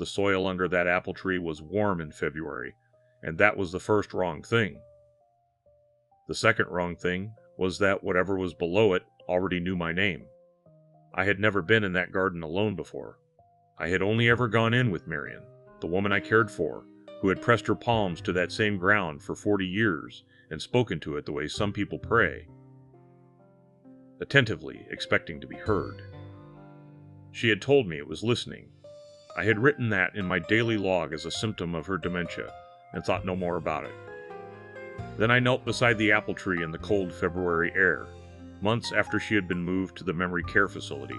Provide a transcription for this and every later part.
The soil under that apple tree was warm in February, and that was the first wrong thing. The second wrong thing was that whatever was below it already knew my name. I had never been in that garden alone before. I had only ever gone in with Marion, the woman I cared for, who had pressed her palms to that same ground for 40 years and spoken to it the way some people pray, attentively expecting to be heard. She had told me it was listening. I had written that in my daily log as a symptom of her dementia, and thought no more about it. Then I knelt beside the apple tree in the cold February air, months after she had been moved to the memory care facility,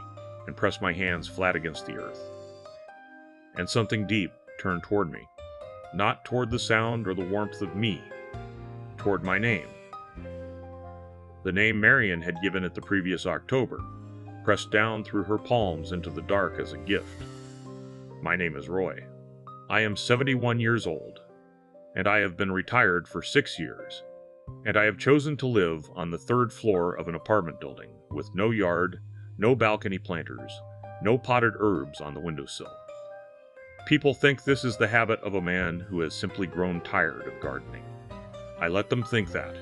and pressed my hands flat against the earth. And something deep turned toward me, not toward the sound or the warmth of me, toward my name. The name Marion had given it the previous October, pressed down through her palms into the dark as a gift. My name is Roy. I am 71 years old, and I have been retired for 6 years, and I have chosen to live on the 3rd floor of an apartment building with no yard, no balcony planters, no potted herbs on the windowsill. People think this is the habit of a man who has simply grown tired of gardening. I let them think that.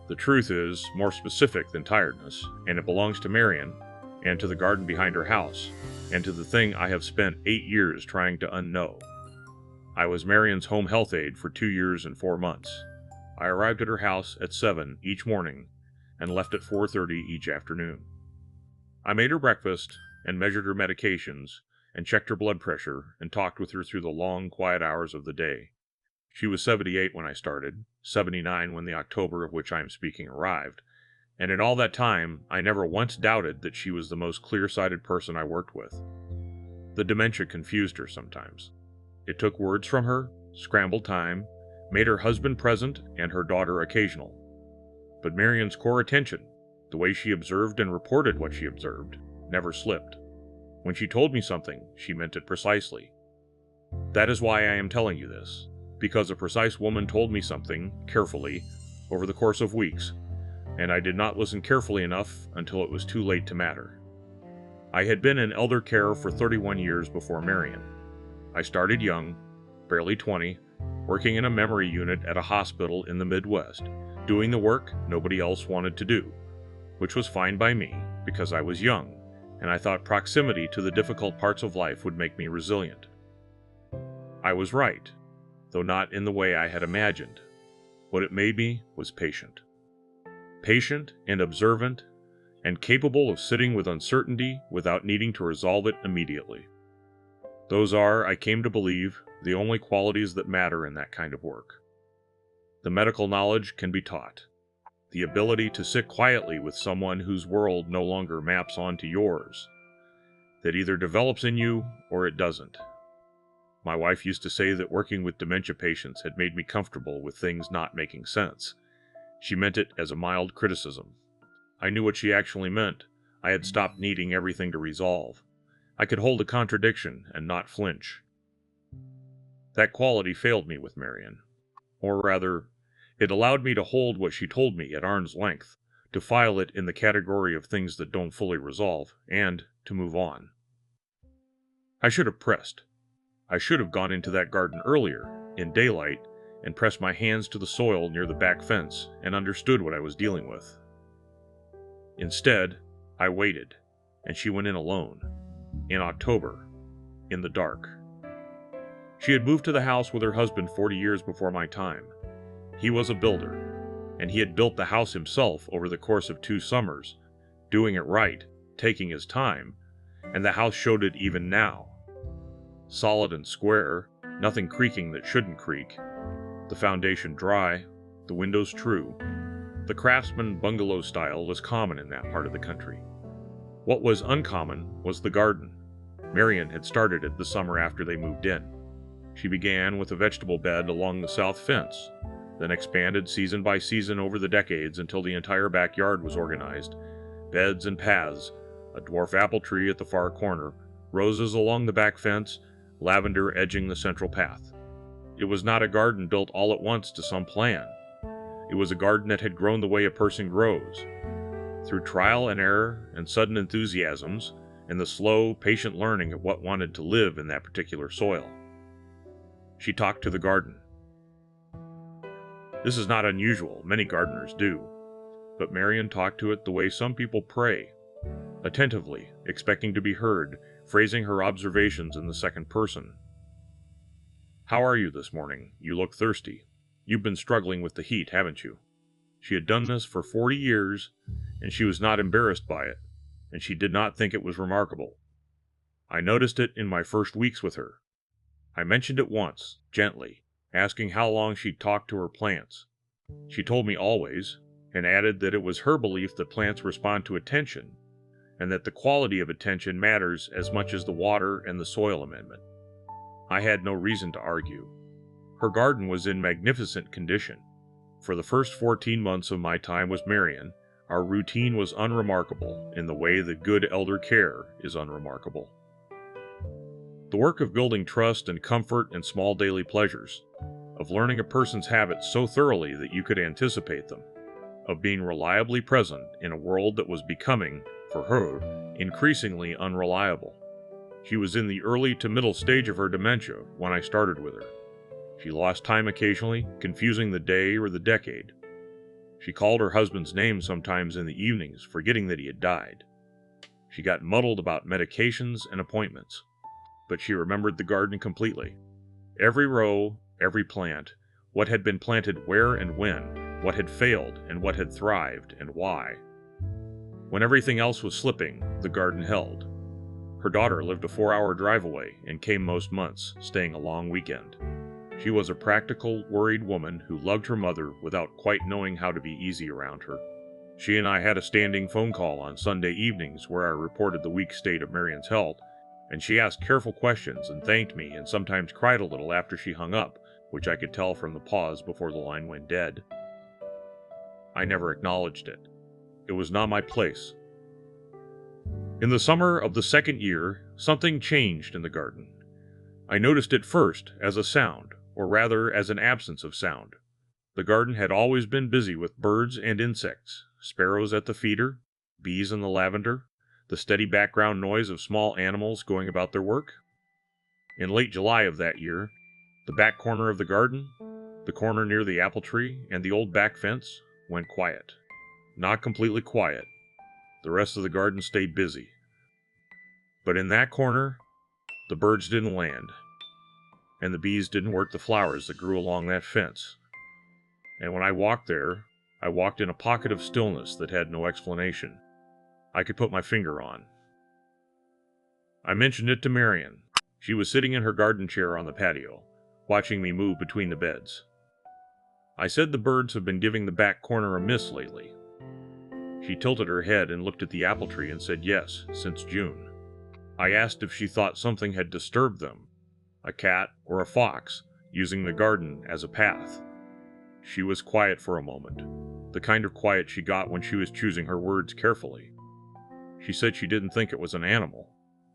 The truth is more specific than tiredness, and it belongs to Marion, and to the garden behind her house, and to the thing I have spent 8 years trying to unknow. I was Marion's home health aide for 2 years and 4 months. I arrived at her house at 7 each morning and left at 4:30 each afternoon. I made her breakfast and measured her medications and checked her blood pressure and talked with her through the long, quiet hours of the day. She was 78 when I started, 79 when the October of which I am speaking arrived, and in all that time I never once doubted that she was the most clear-sighted person I worked with. The dementia confused her sometimes. It took words from her, scrambled time, made her husband present and her daughter occasional. But Marion's core attention, the way she observed and reported what she observed, never slipped. When she told me something, she meant it precisely. That is why I am telling you this, because a precise woman told me something, carefully, over the course of weeks, and I did not listen carefully enough until it was too late to matter. I had been in elder care for 31 years before Marion. I started young, barely 20, working in a memory unit at a hospital in the Midwest, doing the work nobody else wanted to do, which was fine by me because I was young, and I thought proximity to the difficult parts of life would make me resilient. I was right, though not in the way I had imagined. What it made me was patient. Patient and observant, and capable of sitting with uncertainty without needing to resolve it immediately. Those are, I came to believe, the only qualities that matter in that kind of work. The medical knowledge can be taught. The ability to sit quietly with someone whose world no longer maps onto yours, that either develops in you or it doesn't. My wife used to say that working with dementia patients had made me comfortable with things not making sense. She meant it as a mild criticism. I knew what she actually meant. I had stopped needing everything to resolve. I could hold a contradiction and not flinch. That quality failed me with Marion. Or rather, it allowed me to hold what she told me at arm's length, to file it in the category of things that don't fully resolve, and to move on. I should have pressed. I should have gone into that garden earlier, in daylight, and pressed my hands to the soil near the back fence and understood what I was dealing with. Instead, I waited, and she went in alone, in October, in the dark. She had moved to the house with her husband 40 years before my time. He was a builder, and he had built the house himself over the course of 2 summers, doing it right, taking his time, and the house showed it even now. Solid and square, nothing creaking that shouldn't creak, the foundation dry, the windows true. The craftsman bungalow style was common in that part of the country. What was uncommon was the garden. Marion had started it the summer after they moved in. She began with a vegetable bed along the south fence, then expanded season by season over the decades until the entire backyard was organized. Beds and paths, a dwarf apple tree at the far corner, roses along the back fence, lavender edging the central path. It was not a garden built all at once to some plan. It was a garden that had grown the way a person grows. Through trial and error and sudden enthusiasms, and the slow, patient learning of what wanted to live in that particular soil. She talked to the garden. This is not unusual, many gardeners do, but Marion talked to it the way some people pray, attentively, expecting to be heard, phrasing her observations in the second person. "How are you this morning? You look thirsty. You've been struggling with the heat, haven't you?" She had done this for 40 years, and she was not embarrassed by it, and she did not think it was remarkable. I noticed it in my first weeks with her. I mentioned it once, gently, asking how long she'd talked to her plants. She told me always, and added that it was her belief that plants respond to attention, and that the quality of attention matters as much as the water and the soil amendment. I had no reason to argue. Her garden was in magnificent condition. For the first 14 months of my time with Marion, our routine was unremarkable in the way that good elder care is unremarkable. The work of building trust and comfort and small daily pleasures, of learning a person's habits so thoroughly that you could anticipate them, of being reliably present in a world that was becoming, for her, increasingly unreliable. She was in the early to middle stage of her dementia when I started with her. She lost time occasionally, confusing the day or the decade. She called her husband's name sometimes in the evenings, forgetting that he had died. She got muddled about medications and appointments, but she remembered the garden completely. Every row, every plant, what had been planted where and when, what had failed and what had thrived and why. When everything else was slipping, the garden held. Her daughter lived a 4-hour drive away and came most months, staying a long weekend. She was a practical, worried woman who loved her mother without quite knowing how to be easy around her. She and I had a standing phone call on Sunday evenings where I reported the weak state of Marion's health, and she asked careful questions and thanked me and sometimes cried a little after she hung up, which I could tell from the pause before the line went dead. I never acknowledged it. It was not my place. In the summer of the second year, something changed in the garden. I noticed it first as a sound, or rather as an absence of sound. The garden had always been busy with birds and insects, sparrows at the feeder, bees in the lavender, the steady background noise of small animals going about their work. In late July of that year, the back corner of the garden, the corner near the apple tree, and the old back fence went quiet. Not completely quiet. The rest of the garden stayed busy. But in that corner, the birds didn't land, and the bees didn't work the flowers that grew along that fence. And when I walked there, I walked in a pocket of stillness that had no explanation. I could put my finger on. I mentioned it to Marion. She was sitting in her garden chair on the patio, watching me move between the beds. I said the birds have been giving the back corner a miss lately. She tilted her head and looked at the apple tree and said yes, since June. I asked if she thought something had disturbed them, a cat or a fox, using the garden as a path. She was quiet for a moment, the kind of quiet she got when she was choosing her words carefully. She said she didn't think it was an animal.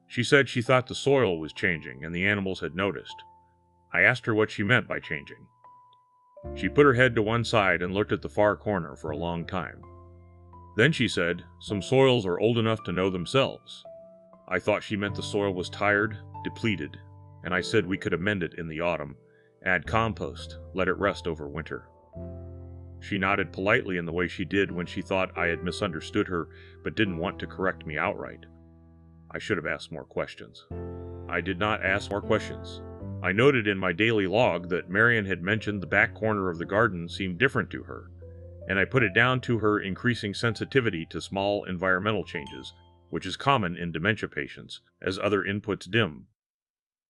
She said she thought the soil was changing and the animals had noticed. I asked her what she meant by changing. She put her head to one side and looked at the far corner for a long time. Then she said, "Some soils are old enough to know themselves." I thought she meant the soil was tired, depleted, and I said we could amend it in the autumn, add compost, let it rest over winter. She nodded politely in the way she did when she thought I had misunderstood her but didn't want to correct me outright. I should have asked more questions. I did not ask more questions. I noted in my daily log that Marion had mentioned the back corner of the garden seemed different to her, and I put it down to her increasing sensitivity to small environmental changes, which is common in dementia patients, as other inputs dim.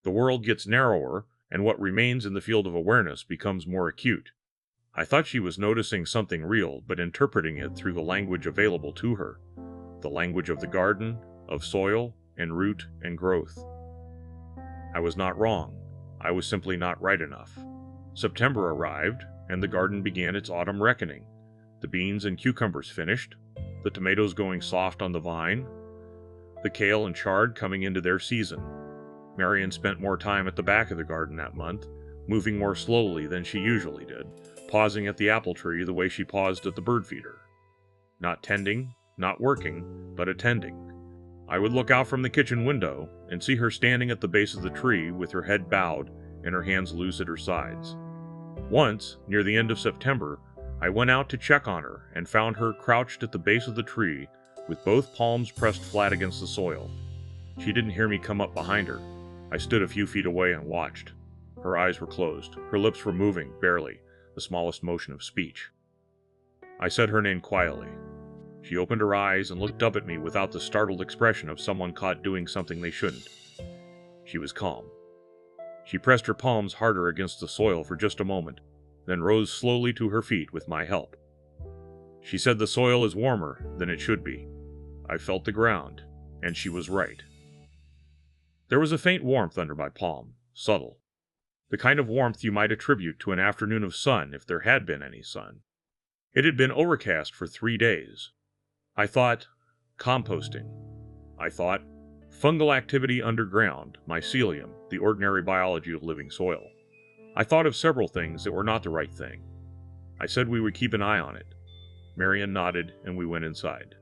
The world gets narrower, and what remains in the field of awareness becomes more acute. I thought she was noticing something real, but interpreting it through the language available to her, the language of the garden, of soil, and root, and growth. I was not wrong. I was simply not right enough. September arrived, and the garden began its autumn reckoning. The beans and cucumbers finished, the tomatoes going soft on the vine, the kale and chard coming into their season. Marion spent more time at the back of the garden that month, moving more slowly than she usually did, pausing at the apple tree the way she paused at the bird feeder. Not tending, not working, but attending. I would look out from the kitchen window and see her standing at the base of the tree with her head bowed and her hands loose at her sides. Once, near the end of September, I went out to check on her and found her crouched at the base of the tree with both palms pressed flat against the soil. She didn't hear me come up behind her. I stood a few feet away and watched. Her eyes were closed. Her lips were moving, barely, the smallest motion of speech. I said her name quietly. She opened her eyes and looked up at me without the startled expression of someone caught doing something they shouldn't. She was calm. She pressed her palms harder against the soil for just a moment, then rose slowly to her feet with my help. She said the soil is warmer than it should be. I felt the ground, and she was right. There was a faint warmth under my palm, subtle. The kind of warmth you might attribute to an afternoon of sun if there had been any sun. It had been overcast for 3 days. I thought composting. I thought fungal activity underground, mycelium, the ordinary biology of living soil. I thought of several things that were not the right thing. I said we would keep an eye on it. Marion nodded, and we went inside.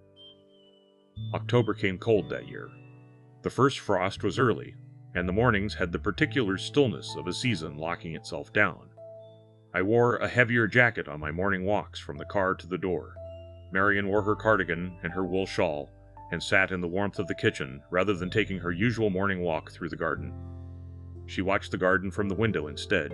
October came cold that year. The first frost was early, and the mornings had the particular stillness of a season locking itself down. I wore a heavier jacket on my morning walks from the car to the door. Marion wore her cardigan and her wool shawl, and sat in the warmth of the kitchen rather than taking her usual morning walk through the garden. She watched the garden from the window instead.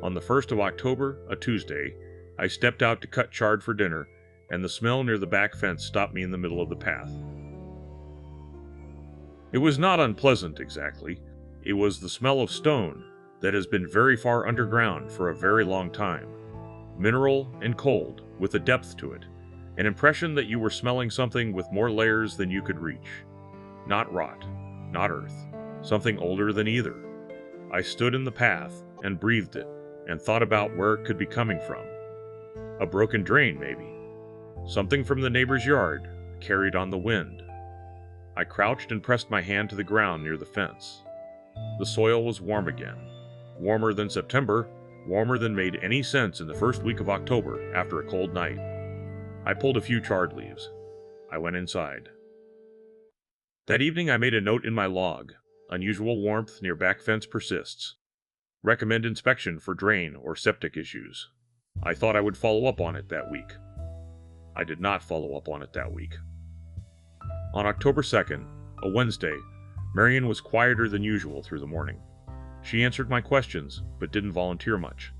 On the 1st of October, a Tuesday, I stepped out to cut chard for dinner, and the smell near the back fence stopped me in the middle of the path. It was not unpleasant exactly. It was the smell of stone that has been very far underground for a very long time. Mineral and cold, with a depth to it. An impression that you were smelling something with more layers than you could reach. Not rot, not earth, something older than either. I stood in the path and breathed it, and thought about where it could be coming from. A broken drain, maybe. Something from the neighbor's yard, carried on the wind. I crouched and pressed my hand to the ground near the fence. The soil was warm again. Warmer than September, warmer than made any sense in the first week of October after a cold night. I pulled a few chard leaves. I went inside. That evening I made a note in my log. Unusual warmth near back fence persists. Recommend inspection for drain or septic issues. I thought I would follow up on it that week. I did not follow up on it that week. On October 2nd, a Wednesday, Marion was quieter than usual through the morning. She answered my questions, but didn't volunteer much.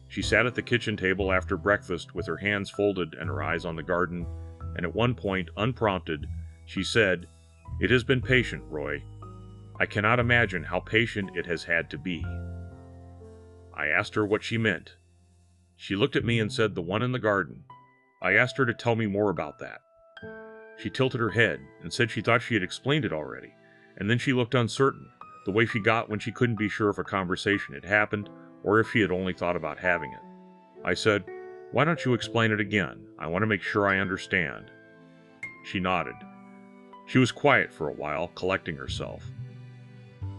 She sat at the kitchen table after breakfast with her hands folded and her eyes on the garden, and at one point, unprompted, she said, "It has been patient, Roy. I cannot imagine how patient it has had to be." I asked her what she meant. She looked at me and said, "The one in the garden." I asked her to tell me more about that. She tilted her head and said she thought she had explained it already, and then she looked uncertain, the way she got when she couldn't be sure if a conversation had happened or if she had only thought about having it. I said, "Why don't you explain it again? I want to make sure I understand." She nodded. She was quiet for a while, collecting herself.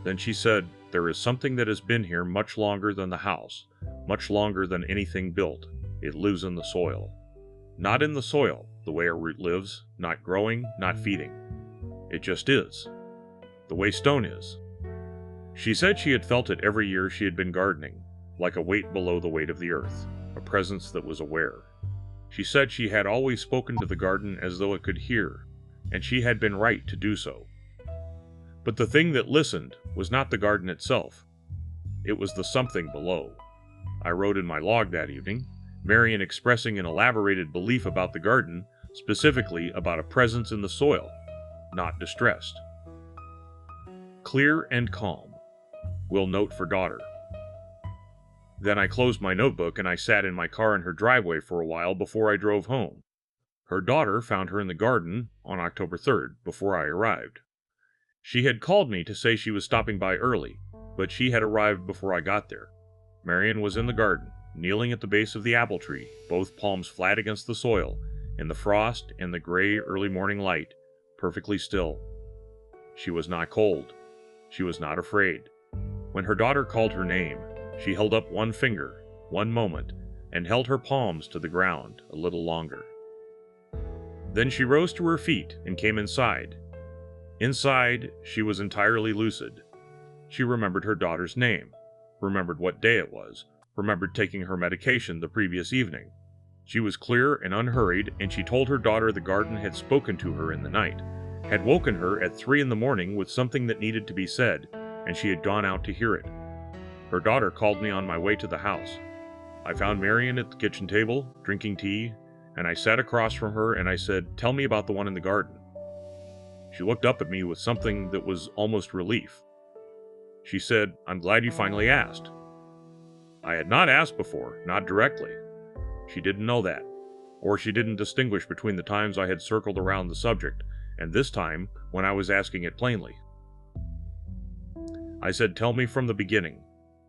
Then she said, "There is something that has been here much longer than the house, much longer than anything built. It lives in the soil. Not in the soil, the way a root lives, not growing, not feeding. It just is. The way stone is." She said she had felt it every year she had been gardening, like a weight below the weight of the earth, a presence that was aware. She said she had always spoken to the garden as though it could hear, and she had been right to do so. But the thing that listened was not the garden itself. It was the something below. I wrote in my log that evening, Marion expressing an elaborated belief about the garden, specifically about a presence in the soil, not distressed. Clear and calm. Will note for daughter. Then I closed my notebook and I sat in my car in her driveway for a while before I drove home. Her daughter found her in the garden on October 3rd, before I arrived. She had called me to say she was stopping by early, but she had arrived before I got there. Marion was in the garden, kneeling at the base of the apple tree, both palms flat against the soil, in the frost and the gray early morning light, perfectly still. She was not cold. She was not afraid. When her daughter called her name, she held up one finger, one moment, and held her palms to the ground a little longer. Then she rose to her feet and came inside. Inside, she was entirely lucid. She remembered her daughter's name, remembered what day it was, remembered taking her medication the previous evening. She was clear and unhurried, and she told her daughter the garden had spoken to her in the night, had woken her at 3 in the morning with something that needed to be said, and she had gone out to hear it. Her daughter called me on my way to the house. I found Marion at the kitchen table, drinking tea, and I sat across from her and I said, "Tell me about the one in the garden." She looked up at me with something that was almost relief. She said, "I'm glad you finally asked." I had not asked before, not directly. She didn't know that, or she didn't distinguish between the times I had circled around the subject and this time when I was asking it plainly. I said, "Tell me from the beginning."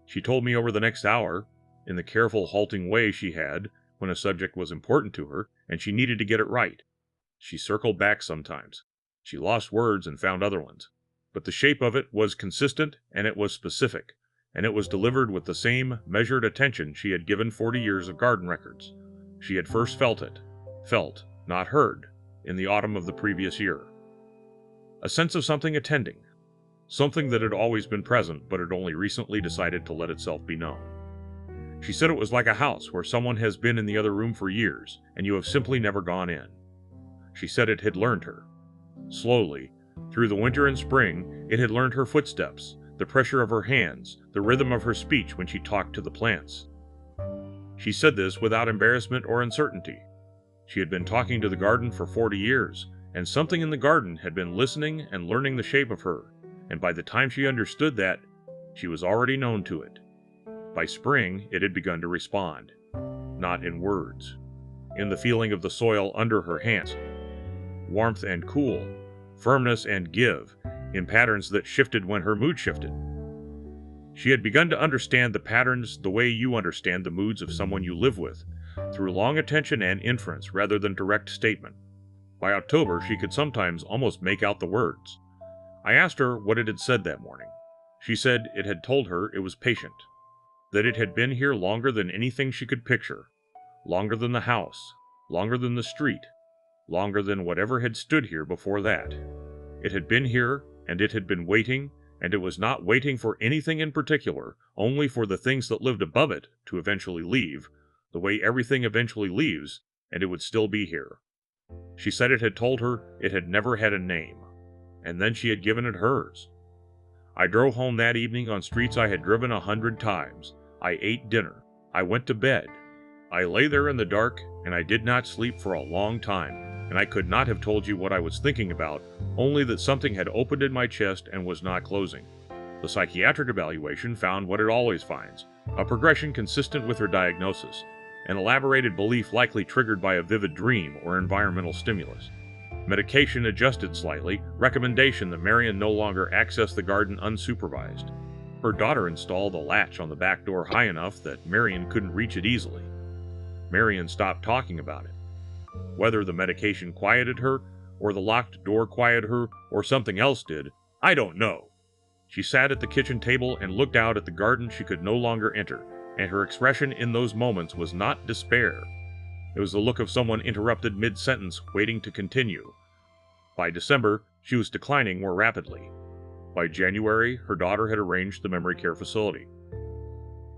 She told me over the next hour, in the careful, halting way she had when a subject was important to her and she needed to get it right. She circled back sometimes. She lost words and found other ones. But the shape of it was consistent and it was specific, and it was delivered with the same measured attention she had given 40 years of garden records. She had first felt, not heard, in the autumn of the previous year. A sense of something attending, something that had always been present but had only recently decided to let itself be known. She said it was like a house where someone has been in the other room for years and you have simply never gone in. She said it had learned her. Slowly, through the winter and spring, it had learned her footsteps, the pressure of her hands, the rhythm of her speech when she talked to the plants. She said this without embarrassment or uncertainty. She had been talking to the garden for 40 years, and something in the garden had been listening and learning the shape of her, and by the time she understood that, she was already known to it. By spring, it had begun to respond, not in words, in the feeling of the soil under her hands, warmth and cool, firmness and give, in patterns that shifted when her mood shifted. She had begun to understand the patterns the way you understand the moods of someone you live with, through long attention and inference rather than direct statement. By October, she could sometimes almost make out the words. I asked her what it had said that morning. She said it had told her it was patient, that it had been here longer than anything she could picture, longer than the house, longer than the street, longer than whatever had stood here before that. It had been here, and it had been waiting, and it was not waiting for anything in particular, only for the things that lived above it to eventually leave, the way everything eventually leaves, and it would still be here. She said it had told her it had never had a name, and then she had given it hers. I drove home that evening on streets I had driven 100 times. I ate dinner. I went to bed. I lay there in the dark, and I did not sleep for a long time, and I could not have told you what I was thinking about, only that something had opened in my chest and was not closing. The psychiatric evaluation found what it always finds, a progression consistent with her diagnosis, an elaborated belief likely triggered by a vivid dream or environmental stimulus. Medication adjusted slightly, recommendation that Marion no longer access the garden unsupervised. Her daughter installed a latch on the back door high enough that Marion couldn't reach it easily. Marion stopped talking about it. Whether the medication quieted her, or the locked door quieted her, or something else did, I don't know. She sat at the kitchen table and looked out at the garden she could no longer enter, and her expression in those moments was not despair. It was the look of someone interrupted mid-sentence, waiting to continue. By December, she was declining more rapidly. By January, her daughter had arranged the memory care facility.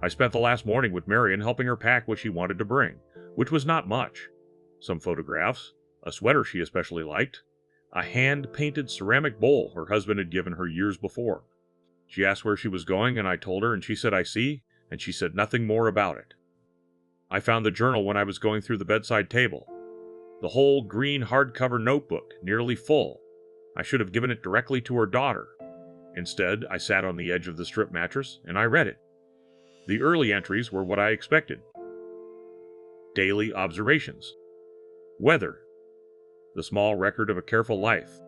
I spent the last morning with Marion helping her pack what she wanted to bring, which was not much. Some photographs, a sweater she especially liked, a hand-painted ceramic bowl her husband had given her years before. She asked where she was going, and I told her, and she said, "I see," and she said nothing more about it. I found the journal when I was going through the bedside table. The whole green hardcover notebook, nearly full. I should have given it directly to her daughter. Instead, I sat on the edge of the strip mattress, and I read it. The early entries were what I expected. Daily observations. Weather. The small record of a careful life.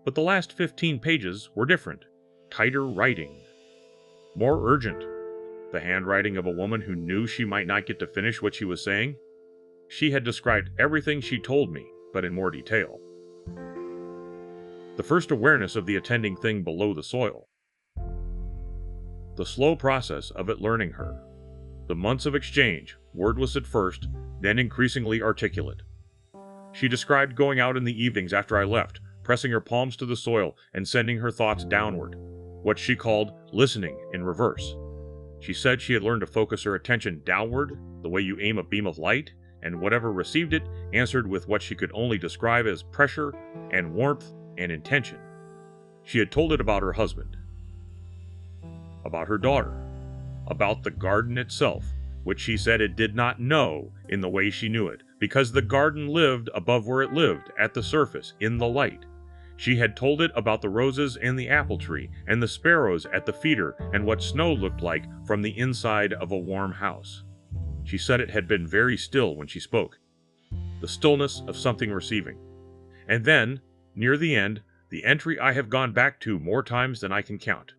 But the last 15 pages were different. Tighter writing. More urgent. The handwriting of a woman who knew she might not get to finish what she was saying. She had described everything she told me, but in more detail. The first awareness of the attending thing below the soil. The slow process of it learning her. The months of exchange, wordless at first, then increasingly articulate. She described going out in the evenings after I left, pressing her palms to the soil and sending her thoughts downward, what she called listening in reverse. She said she had learned to focus her attention downward, the way you aim a beam of light, and whatever received it answered with what she could only describe as pressure and warmth and intention. She had told it about her husband, about her daughter, about the garden itself, which she said it did not know in the way she knew it, because the garden lived above where it lived, at the surface, in the light. She had told it about the roses and the apple tree, and the sparrows at the feeder, and what snow looked like from the inside of a warm house. She said it had been very still when she spoke, the stillness of something receiving. And then, near the end, the entry I have gone back to more times than I can count.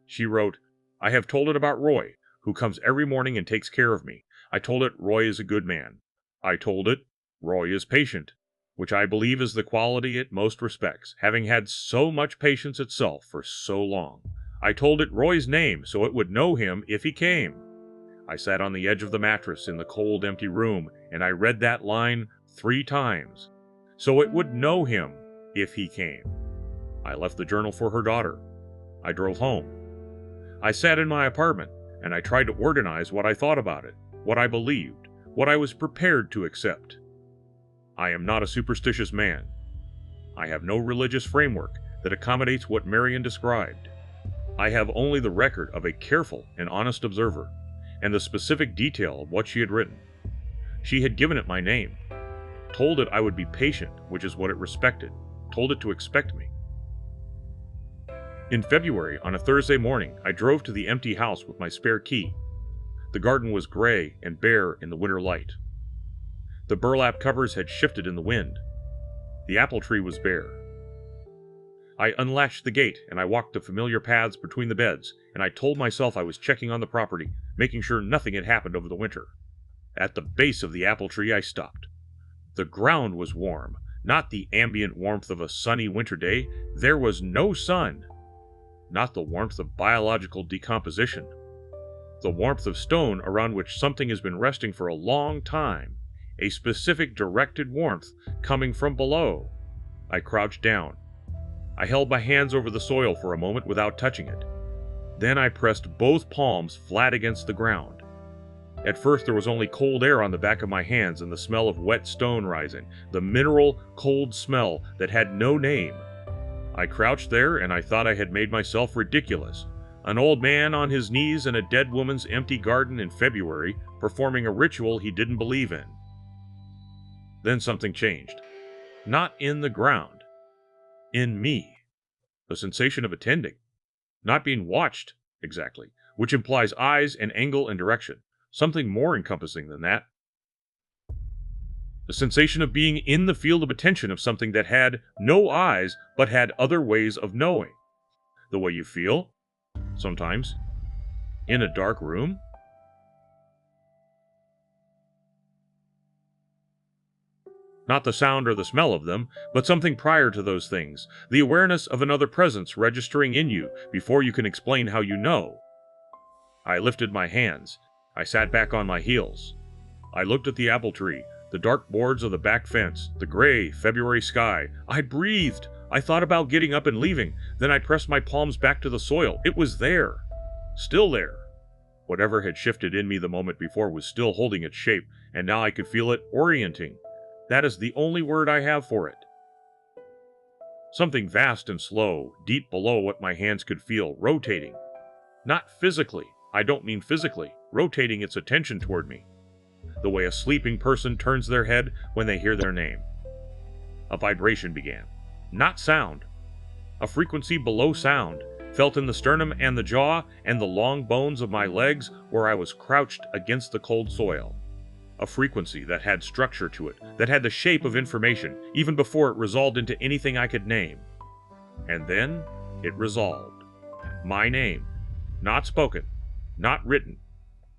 She wrote, "I have told it about Roy, who comes every morning and takes care of me. I told it Roy is a good man. I told it Roy is patient, which I believe is the quality it most respects, having had so much patience itself for so long. I told it Roy's name so it would know him if he came. I sat on the edge of the mattress in the cold, empty room, and I read that line 3 times, so it would know him if he came. I left the journal for her daughter. I drove home. I sat in my apartment, and I tried to organize what I thought about it, what I believed, what I was prepared to accept. I am not a superstitious man. I have no religious framework that accommodates what Marion described. I have only the record of a careful and honest observer, and the specific detail of what she had written. She had given it my name, told it I would be patient, which is what it respected, told it to expect me. In February, on a Thursday morning, I drove to the empty house with my spare key. The garden was gray and bare in the winter light. The burlap covers had shifted in the wind. The apple tree was bare. I unlatched the gate and I walked the familiar paths between the beds, and I told myself I was checking on the property, making sure nothing had happened over the winter. At the base of the apple tree, I stopped. The ground was warm, not the ambient warmth of a sunny winter day. There was no sun. Not the warmth of biological decomposition. The warmth of stone around which something has been resting for a long time. A specific directed warmth coming from below. I crouched down. I held my hands over the soil for a moment without touching it. Then I pressed both palms flat against the ground. At first there was only cold air on the back of my hands and the smell of wet stone rising, the mineral, cold smell that had no name. I crouched there and I thought I had made myself ridiculous. An old man on his knees in a dead woman's empty garden in February, performing a ritual he didn't believe in. Then something changed. Not in the ground. In me. The sensation of attending. Not being watched, exactly, which implies eyes and angle and direction. Something more encompassing than that. The sensation of being in the field of attention of something that had no eyes, but had other ways of knowing. The way you feel, sometimes, in a dark room. Not the sound or the smell of them, but something prior to those things, the awareness of another presence registering in you before you can explain how you know. I lifted my hands. I sat back on my heels. I looked at the apple tree, the dark boards of the back fence, the gray February sky. I breathed. I thought about getting up and leaving. Then I pressed my palms back to the soil. It was there. Still there. Whatever had shifted in me the moment before was still holding its shape, and now I could feel it orienting. That is the only word I have for it. Something vast and slow, deep below what my hands could feel, rotating. Not physically. I don't mean physically. Rotating its attention toward me. The way a sleeping person turns their head when they hear their name. A vibration began. Not sound. A frequency below sound, felt in the sternum and the jaw and the long bones of my legs where I was crouched against the cold soil. A frequency that had structure to it, that had the shape of information, even before it resolved into anything I could name. And then it resolved. My name. Not spoken. Not written.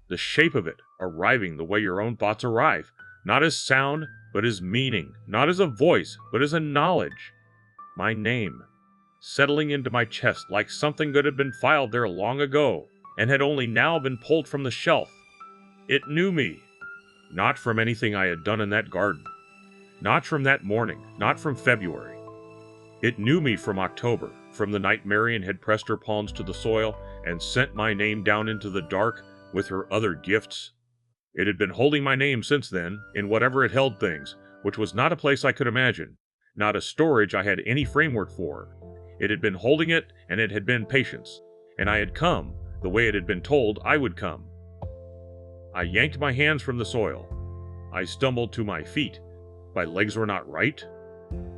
The shape of it arriving the way your own thoughts arrive, not as sound, but as meaning, not as a voice, but as a knowledge. My name, settling into my chest like something that had been filed there long ago, and had only now been pulled from the shelf. It knew me, not from anything I had done in that garden, not from that morning, not from February. It knew me from October, from the night Marion had pressed her palms to the soil and sent my name down into the dark with her other gifts. It had been holding my name since then, in whatever it held things, which was not a place I could imagine, not a storage I had any framework for. It had been holding it, and it had been patience, and I had come, the way it had been told I would come. I yanked my hands from the soil. I stumbled to my feet. My legs were not right.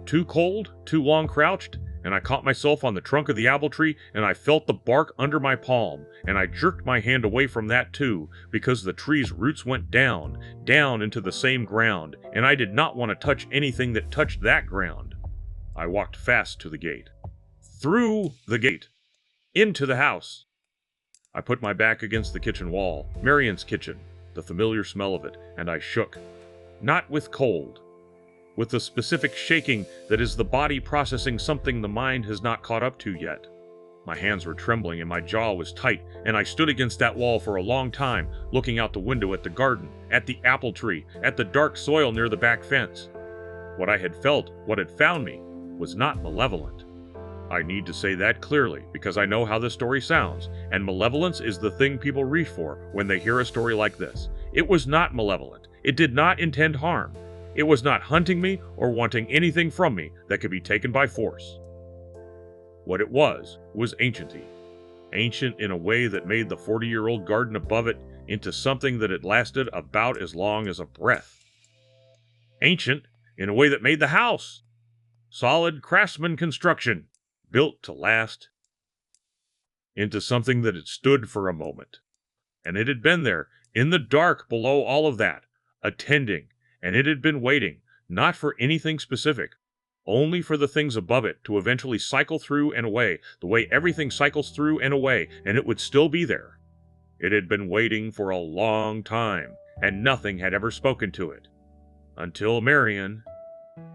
Too cold, too long crouched, and I caught myself on the trunk of the apple tree, and I felt the bark under my palm, and I jerked my hand away from that too, because the tree's roots went down, down into the same ground, and I did not want to touch anything that touched that ground. I walked fast to the gate. Through the gate. Into the house. I put my back against the kitchen wall, Marion's kitchen, the familiar smell of it, and I shook. Not with cold. With the specific shaking that is the body processing something the mind has not caught up to yet. My hands were trembling and my jaw was tight, and I stood against that wall for a long time, looking out the window at the garden, at the apple tree, at the dark soil near the back fence. What I had felt, what had found me, was not malevolent. I need to say that clearly, because I know how this story sounds, and malevolence is the thing people reach for when they hear a story like this. It was not malevolent. It did not intend harm. It was not hunting me or wanting anything from me that could be taken by force. What it was ancienty. Ancient in a way that made the 40-year-old garden above it into something that had lasted about as long as a breath. Ancient in a way that made the house. Solid craftsman construction, built to last. Into something that had stood for a moment. And it had been there, in the dark below all of that, attending. And it had been waiting, not for anything specific, only for the things above it to eventually cycle through and away, the way everything cycles through and away, and it would still be there. It had been waiting for a long time, and nothing had ever spoken to it. Until Marion.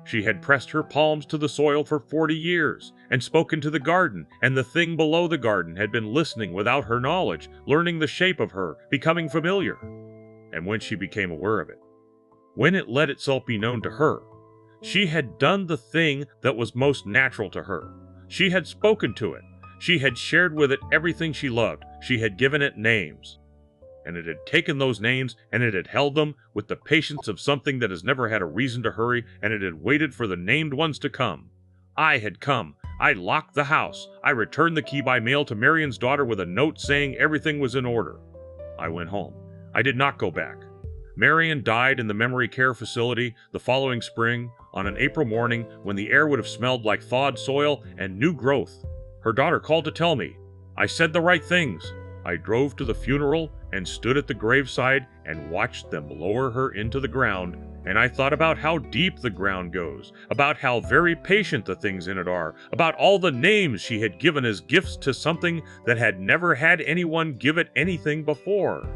She had pressed her palms to the soil for 40 years, and spoken to the garden, and the thing below the garden had been listening without her knowledge, learning the shape of her, becoming familiar. And when she became aware of it, when it let itself be known to her, she had done the thing that was most natural to her. She had spoken to it. She had shared with it everything she loved. She had given it names. And it had taken those names, and it had held them with the patience of something that has never had a reason to hurry, and it had waited for the named ones to come. I had come. I locked the house. I returned the key by mail to Marion's daughter with a note saying everything was in order. I went home. I did not go back. Marion died in the memory care facility the following spring on an April morning when the air would have smelled like thawed soil and new growth. Her daughter called to tell me. I said the right things. I drove to the funeral and stood at the graveside and watched them lower her into the ground, and I thought about how deep the ground goes, about how very patient the things in it are, about all the names she had given as gifts to something that had never had anyone give it anything before.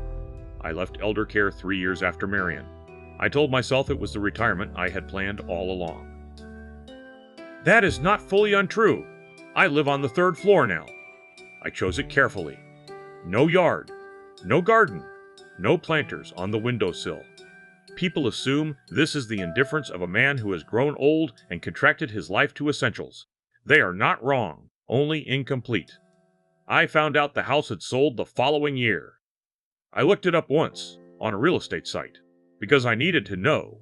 I left elder care 3 years after Marion. I told myself it was the retirement I had planned all along. That is not fully untrue. I live on the 3rd floor now. I chose it carefully. No yard, no garden, no planters on the windowsill. People assume this is the indifference of a man who has grown old and contracted his life to essentials. They are not wrong, only incomplete. I found out the house had sold the following year. I looked it up once, on a real estate site, because I needed to know.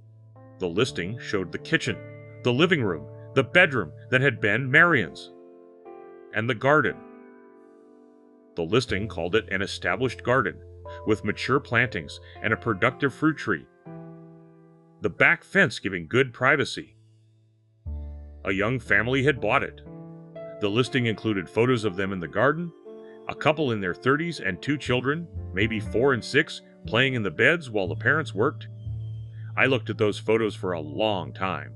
The listing showed the kitchen, the living room, the bedroom that had been Marion's, and the garden. The listing called it an established garden, with mature plantings and a productive fruit tree. The back fence giving good privacy. A young family had bought it. The listing included photos of them in the garden, a couple in their 30s and 2 children, maybe 4 and 6, playing in the beds while the parents worked. I looked at those photos for a long time.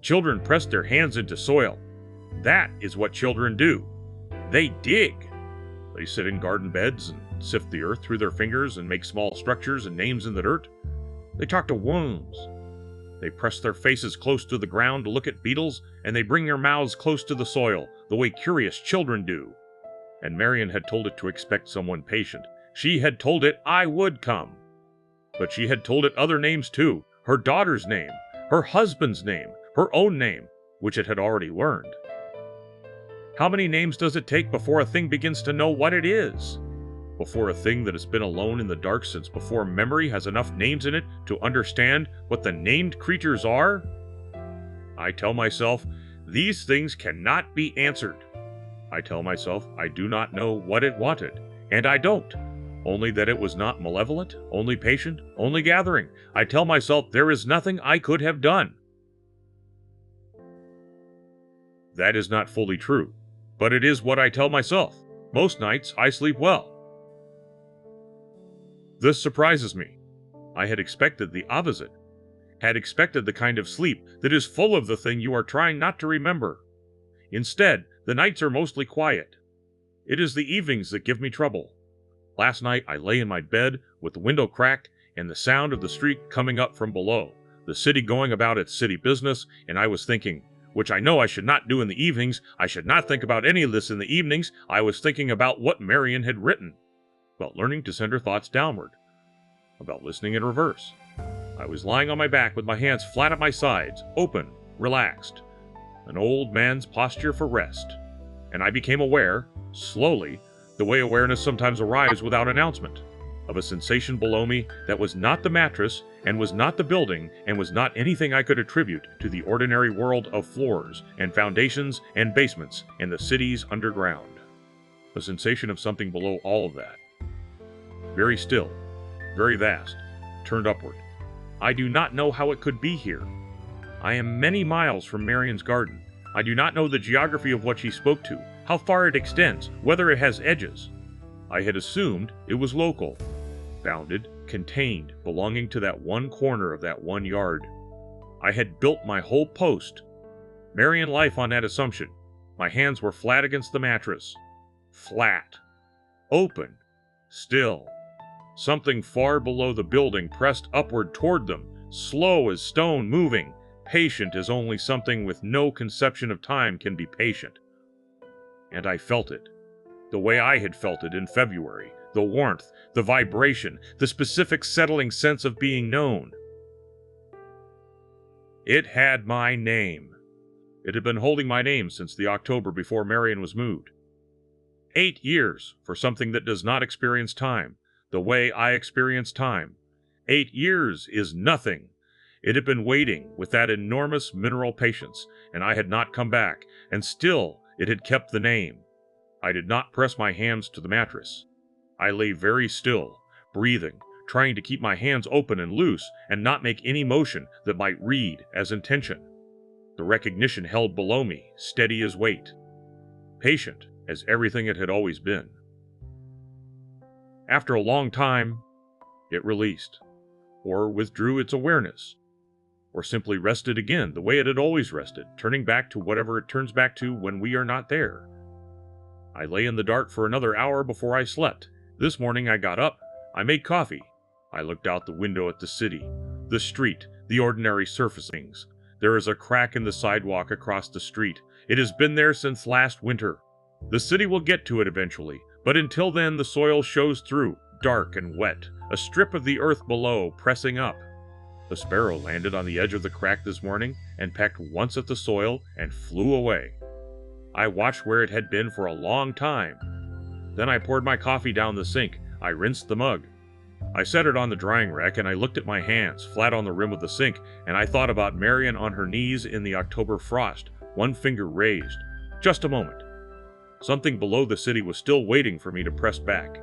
Children pressed their hands into soil. That is what children do. They dig. They sit in garden beds and sift the earth through their fingers and make small structures and names in the dirt. They talk to worms. They press their faces close to the ground to look at beetles, and they bring their mouths close to the soil, the way curious children do. And Marion had told it to expect someone patient. She had told it I would come. But she had told it other names too. Her daughter's name, her husband's name, her own name, which it had already learned. How many names does it take before a thing begins to know what it is? Before a thing that has been alone in the dark since before memory has enough names in it to understand what the named creatures are? I tell myself, these things cannot be answered. I tell myself I do not know what it wanted, and I don't. Only that it was not malevolent, only patient, only gathering. I tell myself there is nothing I could have done. That is not fully true, but it is what I tell myself. Most nights I sleep well. This surprises me. I had expected the opposite. Had expected the kind of sleep that is full of the thing you are trying not to remember. Instead, the nights are mostly quiet. It is the evenings that give me trouble. Last night I lay in my bed with the window cracked and the sound of the street coming up from below, the city going about its city business, and I was thinking, which I know I should not do in the evenings, I should not think about any of this in the evenings, I was thinking about what Marion had written, about learning to send her thoughts downward, about listening in reverse. I was lying on my back with my hands flat at my sides, open, relaxed, an old man's posture for rest, and I became aware, slowly, the way awareness sometimes arrives without announcement, of a sensation below me that was not the mattress, and was not the building, and was not anything I could attribute to the ordinary world of floors, and foundations, and basements, and the cities underground. A sensation of something below all of that. Very still, very vast, turned upward. I do not know how it could be here. I am many miles from Marion's garden. I do not know the geography of what she spoke to, how far it extends, whether it has edges. I had assumed it was local, bounded, contained, belonging to that one corner of that one yard. I had built my whole post, Marion life on that assumption. My hands were flat against the mattress. Flat. Open. Still. Something far below the building pressed upward toward them, slow as stone moving, patient as only something with no conception of time can be patient. And I felt it, the way I had felt it in February, the warmth, the vibration, the specific settling sense of being known. It had my name. It had been holding my name since the October before Marion was moved. 8 years for something that does not experience time, the way I experience time. 8 years is nothing. It had been waiting with that enormous mineral patience, and I had not come back, and still it had kept the name. I did not press my hands to the mattress. I lay very still, breathing, trying to keep my hands open and loose, and not make any motion that might read as intention. The recognition held below me, steady as weight. Patient as everything it had always been. After a long time, it released, or withdrew its awareness, or simply rested again the way it had always rested, turning back to whatever it turns back to when we are not there. I lay in the dark for another hour before I slept. This morning I got up, I made coffee. I looked out the window at the city, the street, the ordinary surface things. There is a crack in the sidewalk across the street. It has been there since last winter. The city will get to it eventually, but until then the soil shows through, dark and wet, a strip of the earth below pressing up. A sparrow landed on the edge of the crack this morning and pecked once at the soil and flew away. I watched where it had been for a long time. Then I poured my coffee down the sink. I rinsed the mug. I set it on the drying rack and I looked at my hands, flat on the rim of the sink, and I thought about Marion on her knees in the October frost, one finger raised. Just a moment. Something below the city was still waiting for me to press back.